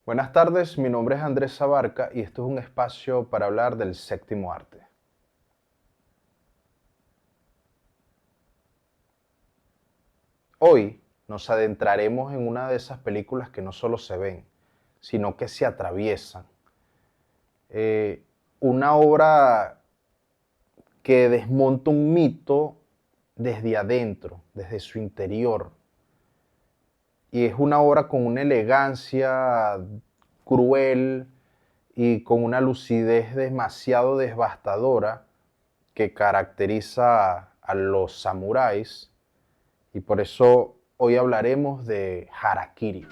Buenas tardes, mi nombre es Andrés Abarca y esto es un espacio para hablar del séptimo arte. Hoy nos adentraremos en una de esas películas que no solo se ven, sino que se atraviesan. Una obra que desmonta un mito desde adentro, desde su interior. Y es una obra con una elegancia cruel y con una lucidez demasiado devastadora que caracteriza a los samuráis, y por eso hoy hablaremos de Harakiri.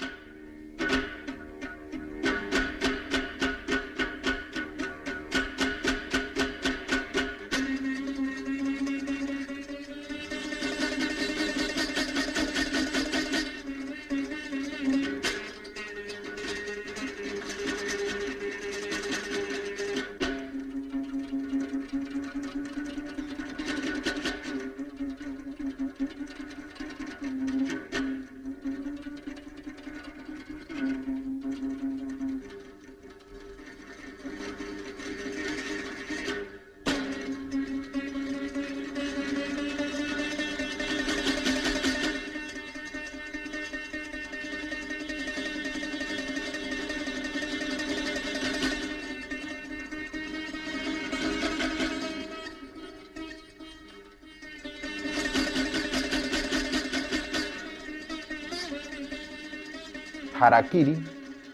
Harakiri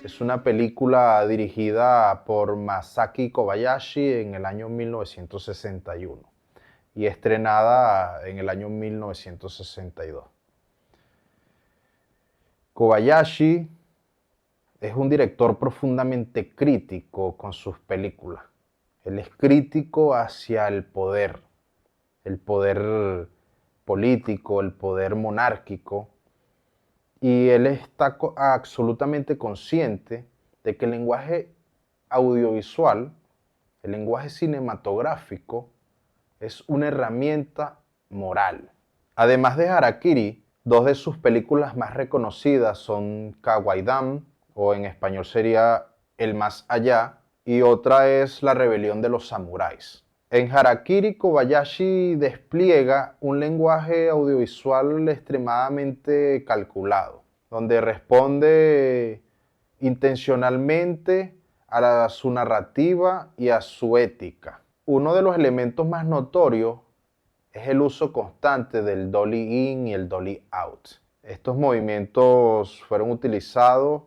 es una película dirigida por Masaki Kobayashi en el año 1961 y estrenada en el año 1962. Kobayashi es un director profundamente crítico con sus películas. Él es crítico hacia el poder político, el poder monárquico, y él está absolutamente consciente de que el lenguaje audiovisual, el lenguaje cinematográfico, es una herramienta moral. Además de Harakiri, dos de sus películas más reconocidas son Kawaii-Dan, o en español sería El Más Allá, y otra es La Rebelión de los Samuráis. En Harakiri, Kobayashi despliega un lenguaje audiovisual extremadamente calculado, donde responde intencionalmente a su narrativa y a su ética. Uno de los elementos más notorios es el uso constante del dolly in y el dolly out. Estos movimientos fueron utilizados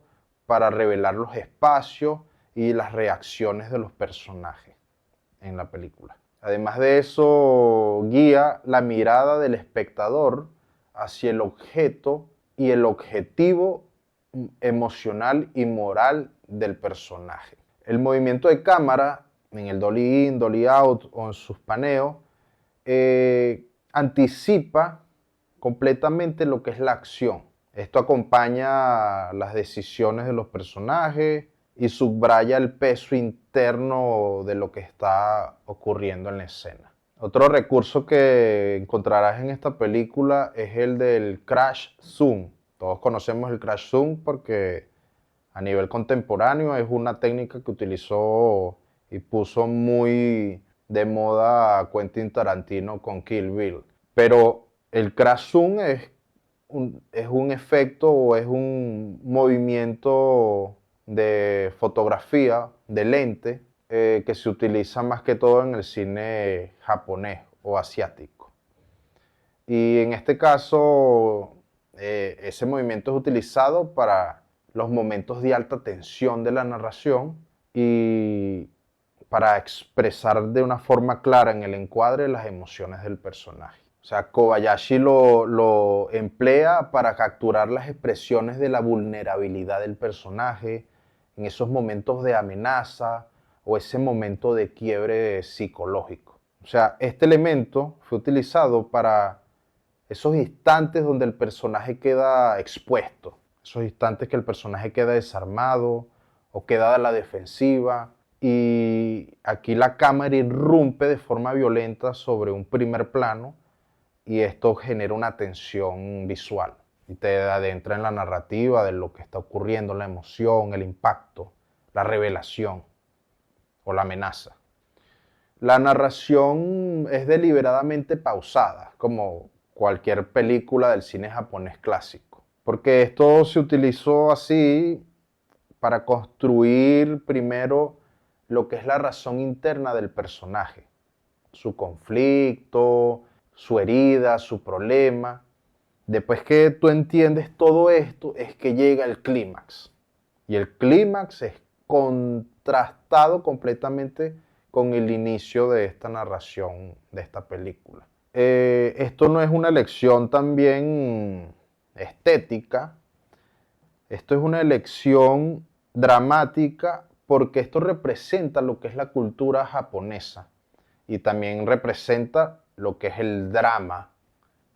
para revelar los espacios y las reacciones de los personajes en la película. Además de eso, guía la mirada del espectador hacia el objeto y el objetivo emocional y moral del personaje. El movimiento de cámara en el dolly in, dolly out o en sus paneos anticipa completamente lo que es la acción. Esto acompaña las decisiones de los personajes y subraya el peso interno de lo que está ocurriendo en la escena. Otro recurso que encontrarás en esta película es el del crash zoom. Todos conocemos el crash zoom porque a nivel contemporáneo es una técnica que utilizó y puso muy de moda a Quentin Tarantino con Kill Bill. Pero el crash zoom es un efecto o es un movimiento de fotografía, de lente, que se utiliza más que todo en el cine japonés o asiático. Y en este caso, ese movimiento es utilizado para los momentos de alta tensión de la narración y para expresar de una forma clara en el encuadre las emociones del personaje. O sea, Kobayashi lo emplea para capturar las expresiones de la vulnerabilidad del personaje en esos momentos de amenaza o ese momento de quiebre psicológico. O sea, este elemento fue utilizado para esos instantes donde el personaje queda expuesto, esos instantes que el personaje queda desarmado o queda a la defensiva, y aquí la cámara irrumpe de forma violenta sobre un primer plano y esto genera una tensión visual. y te adentra en la narrativa de lo que está ocurriendo, la emoción, el impacto, la revelación o la amenaza. La narración es deliberadamente pausada, como cualquier película del cine japonés clásico, porque esto se utilizó así para construir primero lo que es la razón interna del personaje, su conflicto, su herida, su problema. Después que tú entiendes todo esto, es que llega el clímax. Y el clímax es contrastado completamente con el inicio de esta narración, de esta película. Esto no es una elección también estética, esto es una elección dramática porque esto representa lo que es la cultura japonesa y también representa lo que es el drama,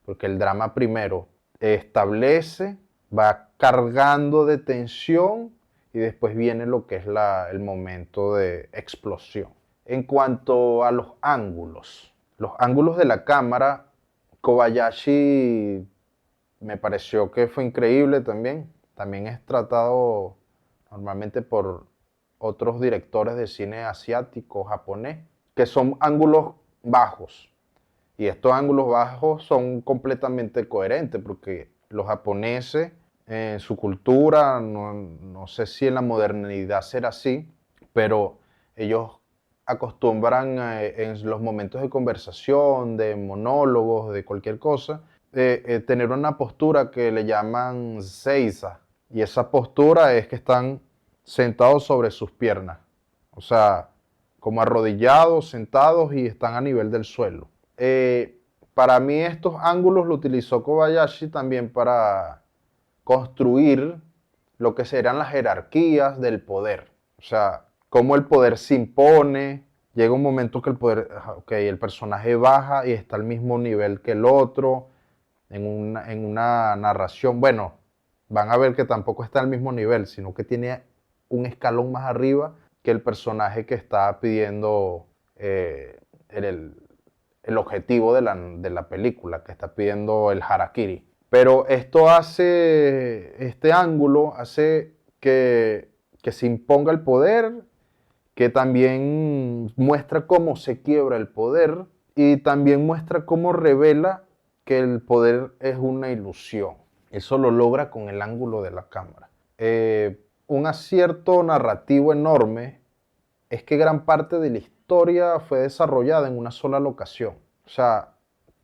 porque el drama primero establece, va cargando de tensión y después viene lo que es el momento de explosión. En cuanto a los ángulos de la cámara, Kobayashi me pareció que fue increíble también. También es tratado normalmente por otros directores de cine asiático, japonés, que son ángulos bajos. Y estos ángulos bajos son completamente coherentes porque los japoneses, en su cultura, no sé si en la modernidad será así, pero ellos acostumbran en los momentos de conversación, de monólogos, de cualquier cosa, tener una postura que le llaman seiza. Y esa postura es que están sentados sobre sus piernas. O sea, como arrodillados, sentados y están a nivel del suelo. Para mí estos ángulos lo utilizó Kobayashi también para construir lo que serán las jerarquías del poder. O sea, cómo el poder se impone. Llega un momento que el poder, el personaje baja y está al mismo nivel que el otro en una narración. Bueno, van a ver que tampoco está al mismo nivel, sino que tiene un escalón más arriba que el personaje que está pidiendo el objetivo de la película, que está pidiendo el harakiri. Pero esto hace, este ángulo hace que se imponga el poder, que también muestra cómo se quiebra el poder y también muestra cómo revela que el poder es una ilusión. Eso lo logra con el ángulo de la cámara. Un acierto narrativo enorme es que gran parte de la historia fue desarrollada en una sola locación. O sea,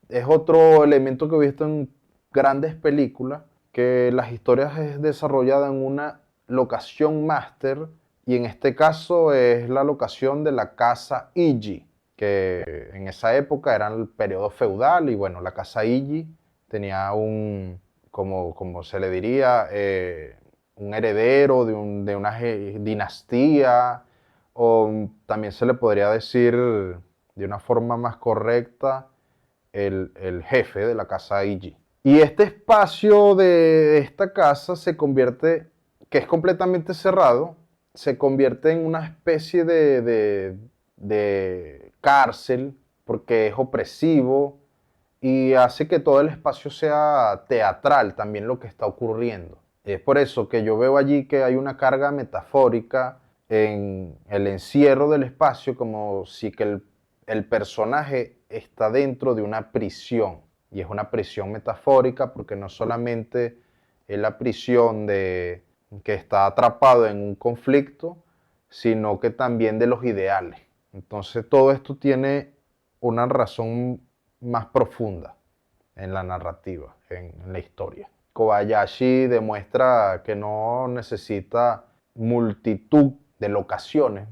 es otro elemento que he visto en grandes películas, que las historias es desarrollada en una locación máster, y en este caso es la locación de la casa Iji, que en esa época era el periodo feudal, y bueno, la casa Iji tenía como se le diría, un heredero de una dinastía, o también se le podría decir de una forma más correcta, el jefe de la casa Iji. Y este espacio de esta casa se convierte, que es completamente cerrado, se convierte en una especie de cárcel porque es opresivo y hace que todo el espacio sea teatral también lo que está ocurriendo. Es por eso que yo veo allí que hay una carga metafórica en el encierro del espacio, como si que el personaje está dentro de una prisión. Y es una prisión metafórica porque no solamente es la prisión de que está atrapado en un conflicto, sino que también de los ideales. Entonces todo esto tiene una razón más profunda en la narrativa, en la historia. Kobayashi demuestra que no necesita multitud de locaciones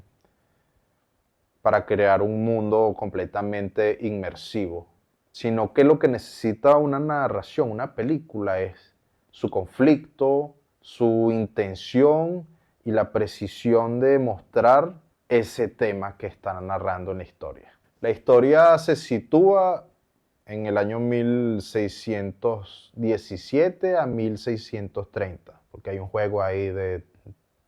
para crear un mundo completamente inmersivo, sino que lo que necesita una narración, una película, es su conflicto, su intención y la precisión de mostrar ese tema que está narrando en la historia. La historia se sitúa en el año 1617 a 1630, porque hay un juego ahí de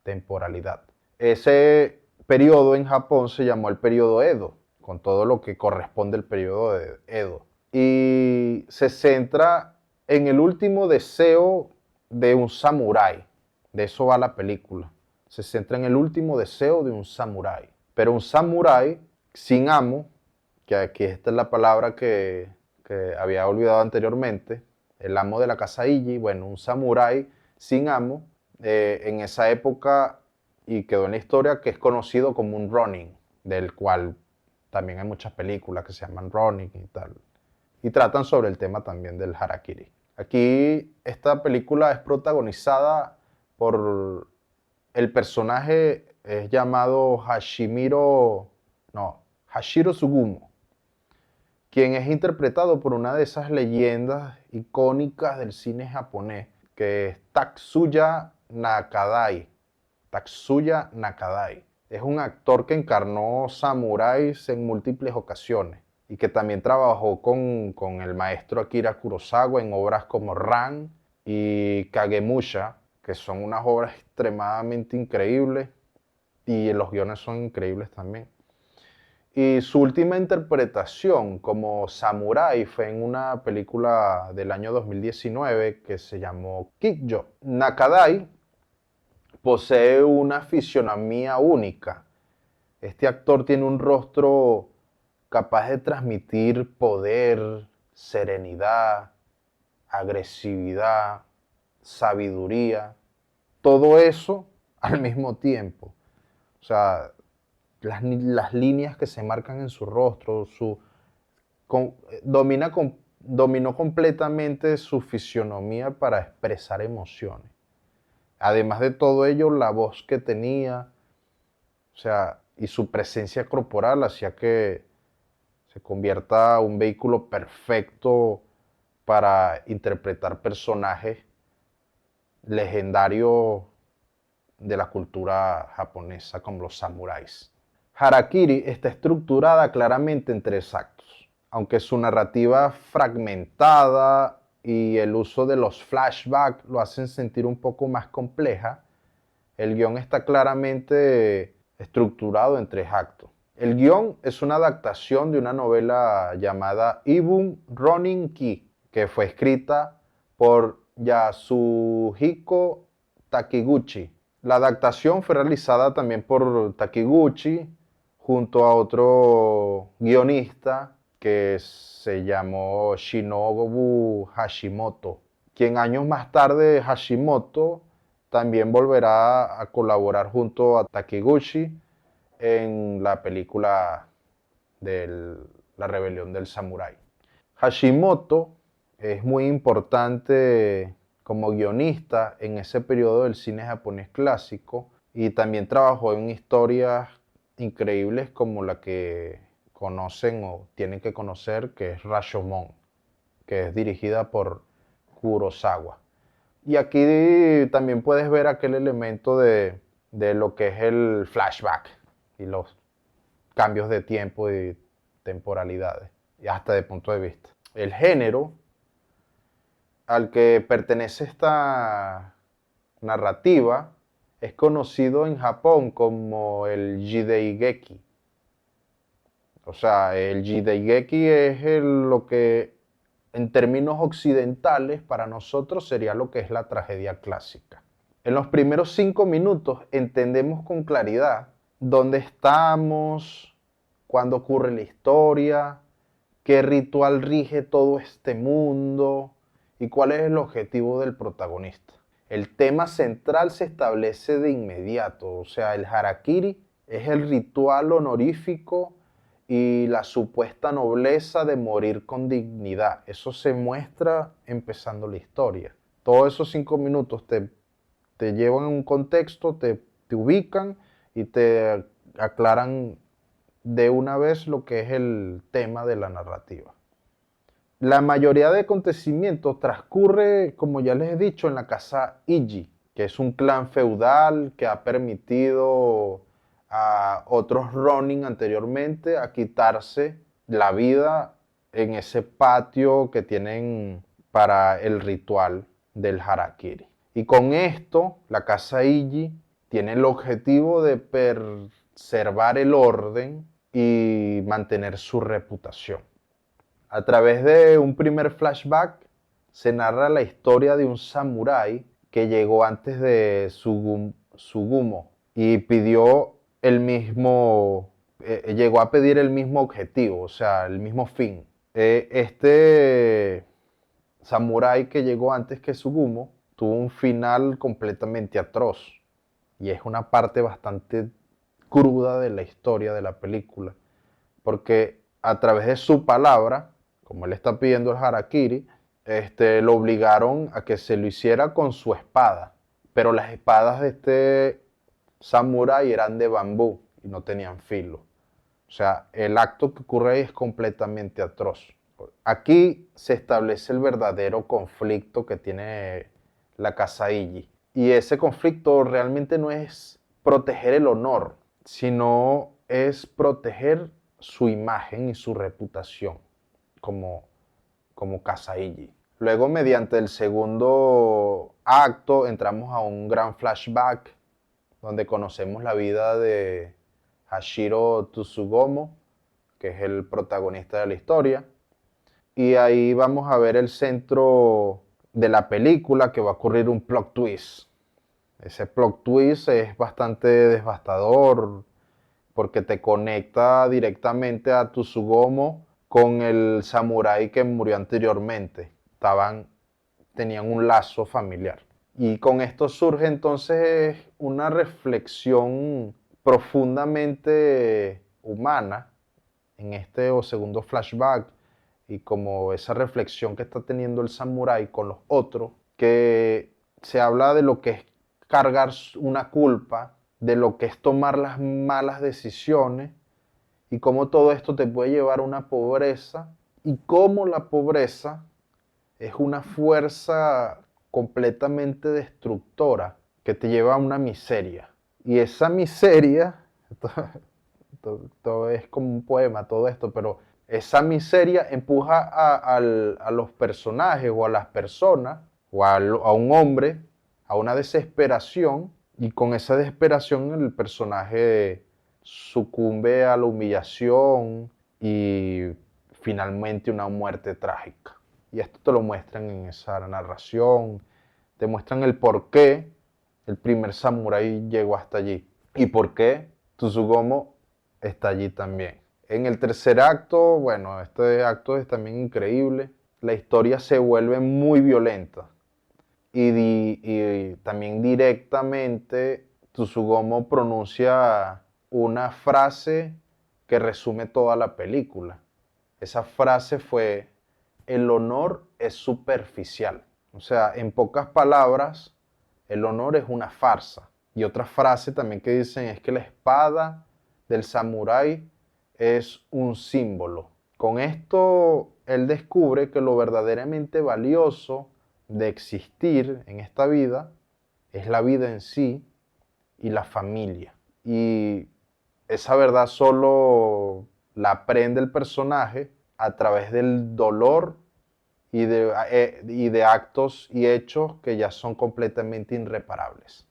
temporalidad. Ese periodo en Japón se llamó el periodo Edo, con todo lo que corresponde al periodo de Edo. Y se centra en el último deseo de un samurái. De eso va la película. Se centra en el último deseo de un samurái. Pero un samurái sin amo, que aquí esta es la palabra que había olvidado anteriormente, el amo de la casa Iji, bueno, un samurái sin amo, en esa época, y quedó en la historia, que es conocido como un Ronin, del cual también hay muchas películas que se llaman Ronin y tal, y tratan sobre el tema también del harakiri. Aquí esta película es protagonizada por el personaje es llamado Hashiro Sugumo, quien es interpretado por una de esas leyendas icónicas del cine japonés, que es Tatsuya Nakadai. Tatsuya Nakadai. Es un actor que encarnó samuráis en múltiples ocasiones y que también trabajó con el maestro Akira Kurosawa en obras como Ran y Kagemusha, que son unas obras extremadamente increíbles y los guiones son increíbles también. Y su última interpretación como samurái fue en una película del año 2019 que se llamó Kikyo. Nakadai posee una fisionomía única. Este actor tiene un rostro capaz de transmitir poder, serenidad, agresividad, sabiduría, todo eso al mismo tiempo. O sea, las líneas que se marcan en su rostro, dominó completamente su fisionomía para expresar emociones. Además de todo ello, la voz que tenía, o sea, y su presencia corporal hacía que se convierta en un vehículo perfecto para interpretar personajes legendarios de la cultura japonesa como los samuráis. Harakiri está estructurada claramente en 3 actos, aunque su narrativa fragmentada y el uso de los flashbacks lo hacen sentir un poco más compleja. El guión está claramente estructurado en 3 actos. El guión es una adaptación de una novela llamada Ibun Ronin Ki, que fue escrita por Yasuhiko Takiguchi. La adaptación fue realizada también por Takiguchi junto a otro guionista que se llamó Shinobu Hashimoto, quien años más tarde Hashimoto también volverá a colaborar junto a Takiguchi en la película de La Rebelión del Samurái. Hashimoto es muy importante como guionista en ese periodo del cine japonés clásico y también trabajó en historias increíbles como la que conocen o tienen que conocer, que es Rashomon, que es dirigida por Kurosawa. Y aquí también puedes ver aquel elemento de lo que es el flashback y los cambios de tiempo y temporalidades, y hasta de punto de vista. El género al que pertenece esta narrativa es conocido en Japón como el Jidaigeki. O sea, el Jidaigeki es lo que en términos occidentales para nosotros sería lo que es la tragedia clásica. En los primeros 5 minutos entendemos con claridad dónde estamos, cuándo ocurre la historia, qué ritual rige todo este mundo y cuál es el objetivo del protagonista. El tema central se establece de inmediato, o sea, el harakiri es el ritual honorífico y la supuesta nobleza de morir con dignidad. Eso se muestra empezando la historia. Todos esos 5 minutos te llevan en un contexto, te ubican y te aclaran de una vez lo que es el tema de la narrativa. La mayoría de acontecimientos transcurre, como ya les he dicho, en la casa Iji, que es un clan feudal que ha permitido a otros Ronin anteriormente a quitarse la vida en ese patio que tienen para el ritual del harakiri. Y con esto, la casa Iji tiene el objetivo de preservar el orden y mantener su reputación. A través de un primer flashback se narra la historia de un samurái que llegó antes de Tsugumo y pidió el mismo, llegó a pedir el mismo objetivo, o sea, el mismo fin. Este samurái que llegó antes que Tsugumo tuvo un final completamente atroz y es una parte bastante cruda de la historia de la película, porque a través de su palabra, como él está pidiendo el harakiri, lo obligaron a que se lo hiciera con su espada, pero las espadas de este samurái eran de bambú y no tenían filo. O sea, el acto que ocurre ahí es completamente atroz. Aquí se establece el verdadero conflicto que tiene la casa Illy. Y ese conflicto realmente no es proteger el honor, sino es proteger su imagen y su reputación como, como casa Illy. Luego, mediante el segundo acto, entramos a un gran flashback donde conocemos la vida de Hashiro Tsugumo, que es el protagonista de la historia. Y ahí vamos a ver el centro de la película, que va a ocurrir un plot twist. Ese plot twist es bastante devastador porque te conecta directamente a Tsugumo con el samurái que murió anteriormente. Tenían un lazo familiar. Y con esto surge entonces una reflexión profundamente humana en este o segundo flashback, y como esa reflexión que está teniendo el samurái con los otros, que se habla de lo que es cargar una culpa, de lo que es tomar las malas decisiones y cómo todo esto te puede llevar a una pobreza y cómo la pobreza es una fuerza completamente destructora que te lleva a una miseria. Y esa miseria, todo es como un poema, todo esto, pero esa miseria empuja a los personajes o a las personas o a un hombre a una desesperación, y con esa desesperación el personaje sucumbe a la humillación y finalmente una muerte trágica. Y esto te lo muestran en esa narración, te muestran el por qué el primer samurái llegó hasta allí y por qué Tsugumo está allí también. En el tercer acto, bueno, este acto es también increíble. La historia se vuelve muy violenta y también directamente Tsugumo pronuncia una frase que resume toda la película. Esa frase fue: el honor es superficial. O sea, en pocas palabras, el honor es una farsa. Y otra frase también que dicen es que la espada del samurái es un símbolo. Con esto, él descubre que lo verdaderamente valioso de existir en esta vida es la vida en sí y la familia. Y esa verdad solo la aprende el personaje a través del dolor y de actos y hechos que ya son completamente irreparables.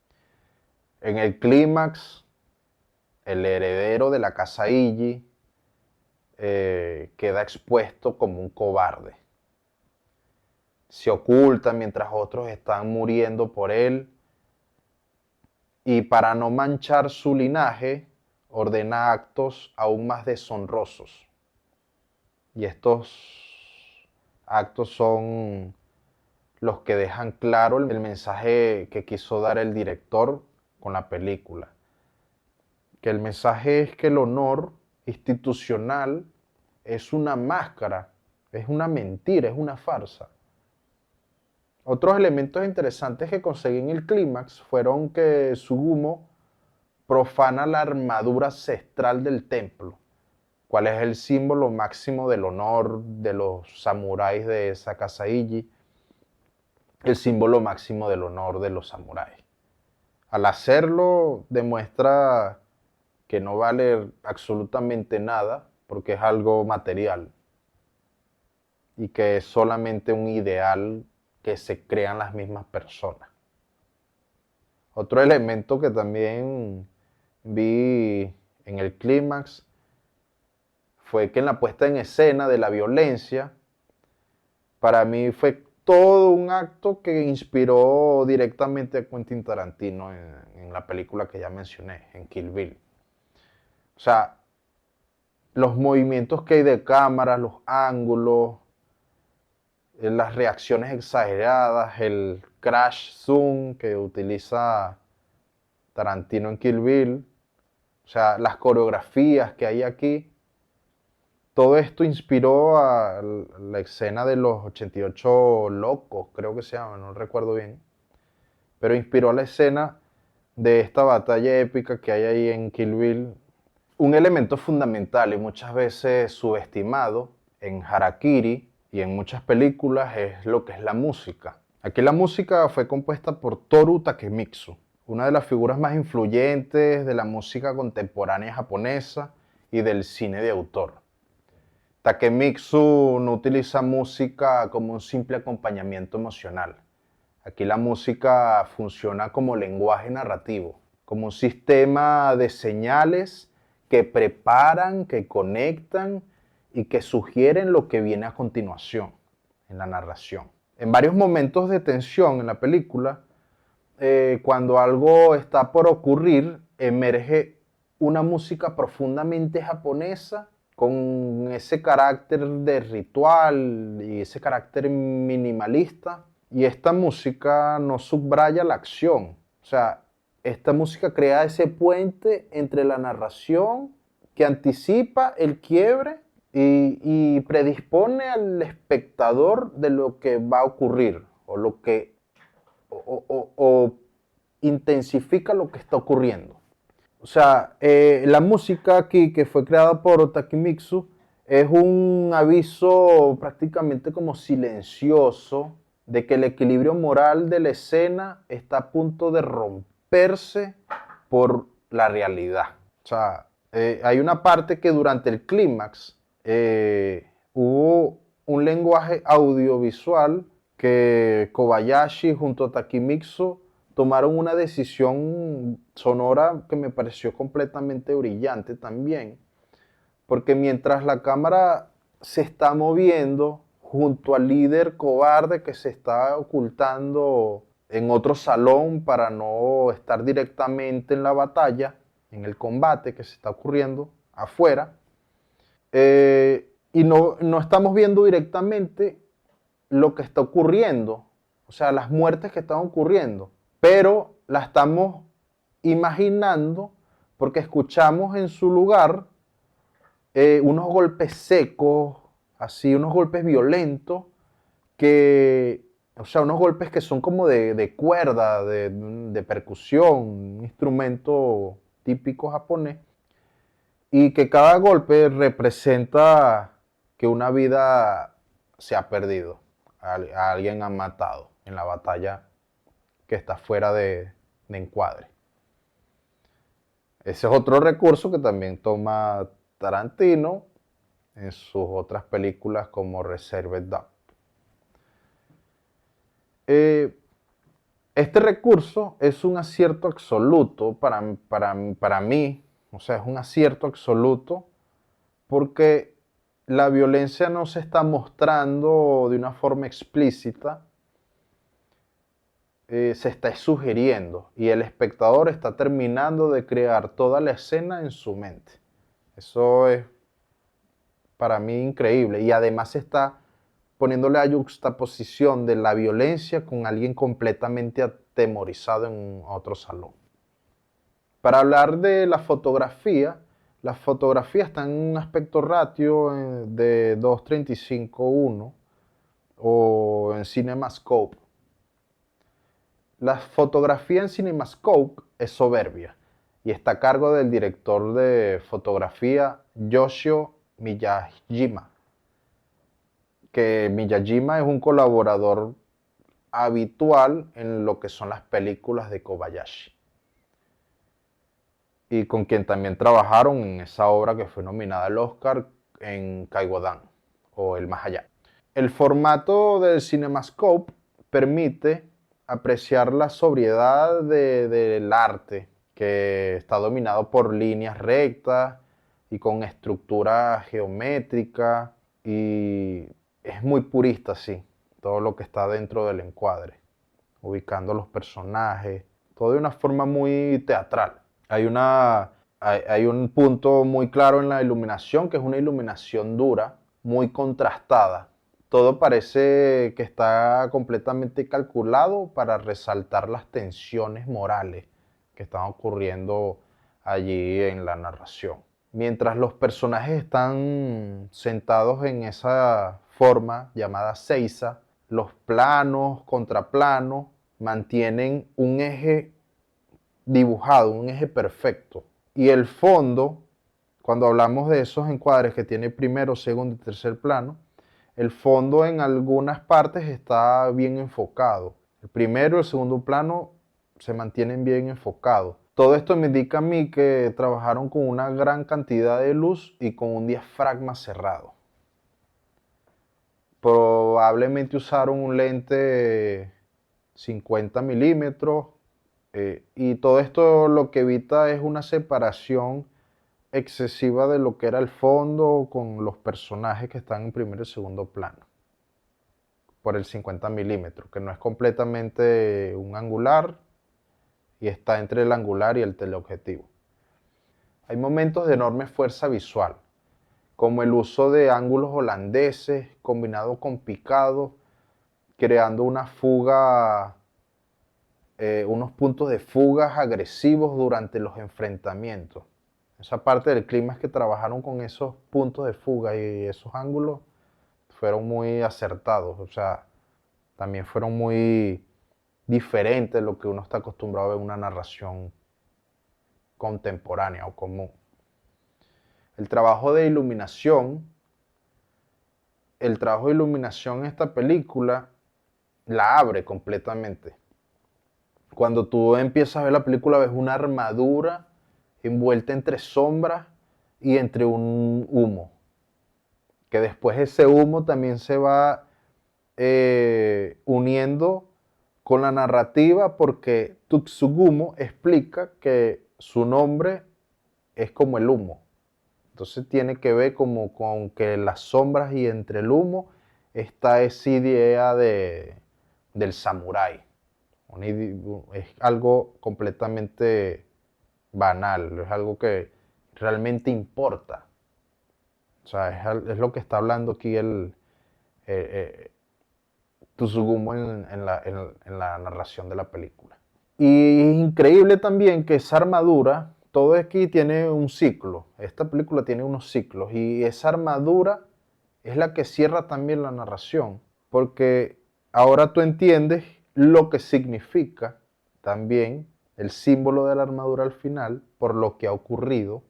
En el clímax, el heredero de la casa Illy queda expuesto como un cobarde. Se oculta mientras otros están muriendo por él, y para no manchar su linaje, ordena actos aún más deshonrosos. Y estos actos son los que dejan claro el mensaje que quiso dar el director con la película. Que el mensaje es que el honor institucional es una máscara, es una mentira, es una farsa. Otros elementos interesantes que conseguí en el clímax fueron que Tsugumo profana la armadura ancestral del templo, cuál es el símbolo máximo del honor de los samuráis de esa casa Illy, el símbolo máximo del honor de los samuráis. Al hacerlo demuestra que no vale absolutamente nada porque es algo material y que es solamente un ideal que se crean las mismas personas. Otro elemento que también vi en el clímax fue que en la puesta en escena de la violencia, para mí fue todo un acto que inspiró directamente a Quentin Tarantino en la película que ya mencioné, en Kill Bill. O sea, los movimientos que hay de cámara, los ángulos, las reacciones exageradas, el crash zoom que utiliza Tarantino en Kill Bill, o sea, las coreografías que hay aquí, todo esto inspiró a la escena de los 88 locos, creo que se llama, no recuerdo bien, pero inspiró a la escena de esta batalla épica que hay ahí en Kill Bill. Un elemento fundamental y muchas veces subestimado en Harakiri y en muchas películas es lo que es la música. Aquí la música fue compuesta por Toru Takemitsu, una de las figuras más influyentes de la música contemporánea japonesa y del cine de autor. Takemitsu no utiliza música como un simple acompañamiento emocional. Aquí la música funciona como lenguaje narrativo, como un sistema de señales que preparan, que conectan y que sugieren lo que viene a continuación en la narración. En varios momentos de tensión en la película, cuando algo está por ocurrir, emerge una música profundamente japonesa con ese carácter de ritual y ese carácter minimalista. Y esta música no subraya la acción. O sea, esta música crea ese puente entre la narración que anticipa el quiebre y predispone al espectador de lo que va a ocurrir o lo que o intensifica lo que está ocurriendo. O sea, la música aquí que fue creada por Takemitsu es un aviso prácticamente como silencioso de que el equilibrio moral de la escena está a punto de romperse por la realidad. O sea, hay una parte que durante el clímax hubo un lenguaje audiovisual que Kobayashi junto a Takemitsu tomaron una decisión sonora que me pareció completamente brillante también, porque mientras la cámara se está moviendo junto al líder cobarde que se está ocultando en otro salón para no estar directamente en la batalla, en el combate que se está ocurriendo afuera, y no estamos viendo directamente lo que está ocurriendo, o sea, las muertes que están ocurriendo, pero la estamos imaginando porque escuchamos en su lugar unos golpes secos, así, unos golpes violentos, o sea, unos golpes que son como de cuerda, de percusión, un instrumento típico japonés, y que cada golpe representa que una vida se ha perdido, a alguien han matado en la batalla que está fuera de encuadre. Ese es otro recurso que también toma Tarantino en sus otras películas como Reservoir Dogs. Este recurso es un acierto absoluto para mí, o sea, es un acierto absoluto porque la violencia no se está mostrando de una forma explícita, se está sugiriendo y el espectador está terminando de crear toda la escena en su mente. Eso es para mí increíble y además se está poniéndole a juxtaposición de la violencia con alguien completamente atemorizado en otro salón. Para hablar de la fotografía está en un aspecto ratio de 2:35:1 o en CinemaScope. La fotografía en CinemaScope es soberbia y está a cargo del director de fotografía Yoshio Miyajima, que Miyajima es un colaborador habitual en lo que son las películas de Kobayashi y con quien también trabajaron en esa obra que fue nominada al Oscar en Kaigodan o El Más Allá. El formato del CinemaScope permite apreciar la sobriedad del arte, que está dominado por líneas rectas y con estructura geométrica y es muy purista, sí. todo lo que está dentro del encuadre, ubicando los personajes, todo de una forma muy teatral. Hay un punto muy claro en la iluminación, que es una iluminación dura, muy contrastada. Todo parece que está completamente calculado para resaltar las tensiones morales que están ocurriendo allí en la narración. Mientras los personajes están sentados en esa forma llamada seiza, los planos, contraplanos, mantienen un eje dibujado, un eje perfecto. Y el fondo, cuando hablamos de esos encuadres que tiene primero, segundo y tercer plano, el fondo en algunas partes está bien enfocado. El primero y el segundo plano se mantienen bien enfocados. Todo esto me indica a mí que trabajaron con una gran cantidad de luz y con un diafragma cerrado. Probablemente usaron un lente 50 milímetros y todo esto lo que evita es una separación excesiva de lo que era el fondo con los personajes que están en primer y segundo plano por el 50 milímetros, que no es completamente un angular y está entre el angular y el teleobjetivo. Hay momentos de enorme fuerza visual, como el uso de ángulos holandeses combinado con picado, creando una fuga, unos puntos de fugas agresivos durante los enfrentamientos. Esa parte del clima es que trabajaron con esos puntos de fuga y esos ángulos fueron muy acertados, o sea, también fueron muy diferentes de lo que uno está acostumbrado a ver en una narración contemporánea o común. El trabajo de iluminación, el trabajo de iluminación en esta película la abre completamente. Cuando tú empiezas a ver la película ves una armadura envuelta entre sombras y entre un humo. Que después ese humo también se va uniendo con la narrativa porque Tsugumo explica que su nombre es como el humo. Entonces tiene que ver como con que las sombras y entre el humo está esa idea del samurái. Es algo completamente banal, es algo que realmente importa. O sea, es lo que está hablando aquí eh, Tsugumo en la narración de la película. Y es increíble también que esa armadura, todo aquí tiene un ciclo. Esta película tiene unos ciclos y esa armadura es la que cierra también la narración, porque ahora tú entiendes lo que significa también el símbolo de la armadura al final por lo que ha ocurrido.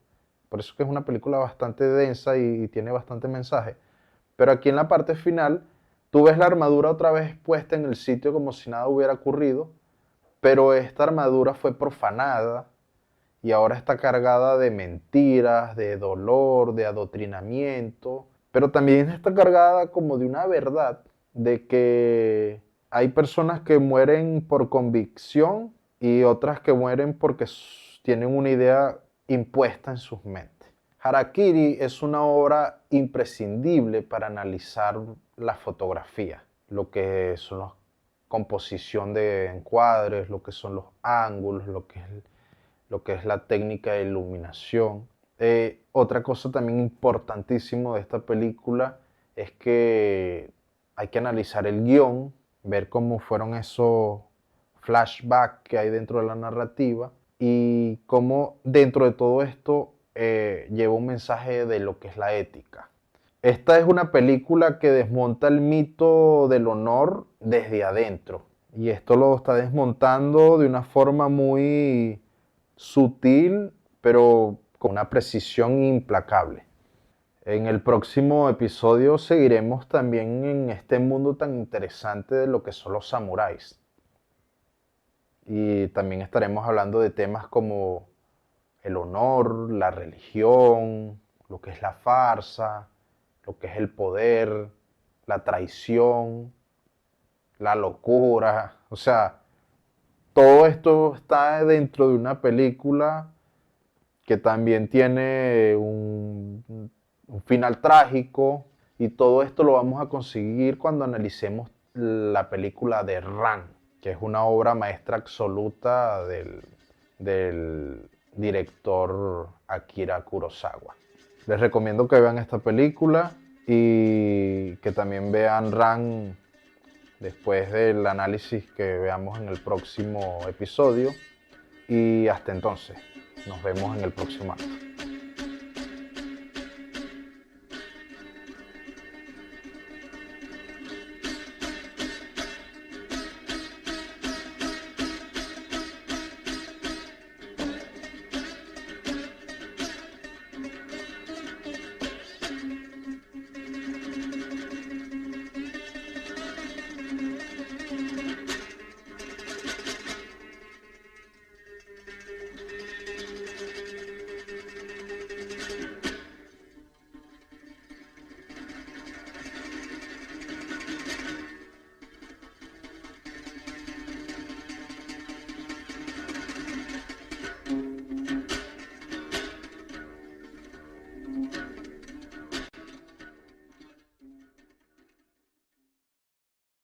Por eso que es una película bastante densa y tiene bastante mensaje. Pero aquí en la parte final, tú ves la armadura otra vez puesta en el sitio como si nada hubiera ocurrido, pero esta armadura fue profanada y ahora está cargada de mentiras, de dolor, de adoctrinamiento, pero también está cargada como de una verdad, de que hay personas que mueren por convicción y otras que mueren porque tienen una idea impuesta en sus mentes. Harakiri es una obra imprescindible para analizar la fotografía, lo que son la composición de encuadres, lo que son los ángulos, lo que es la técnica de iluminación. Otra cosa también importantísima de esta película es que hay que analizar el guión, ver cómo fueron esos flashbacks que hay dentro de la narrativa y cómo dentro de todo esto lleva un mensaje de lo que es la ética. Esta es una película que desmonta el mito del honor desde adentro. Y esto lo está desmontando de una forma muy sutil, pero con una precisión implacable. En el próximo episodio seguiremos también en este mundo tan interesante de lo que son los samuráis. Y también estaremos hablando de temas como el honor, la religión, lo que es la farsa, lo que es el poder, la traición, la locura. O sea, todo esto está dentro de una película que también tiene un final trágico y todo esto lo vamos a conseguir cuando analicemos la película de Ran, que es una obra maestra absoluta del director Akira Kurosawa. Les recomiendo que vean esta película y que también vean Ran después del análisis que veamos en el próximo episodio. Y hasta entonces, nos vemos en el próximo acto.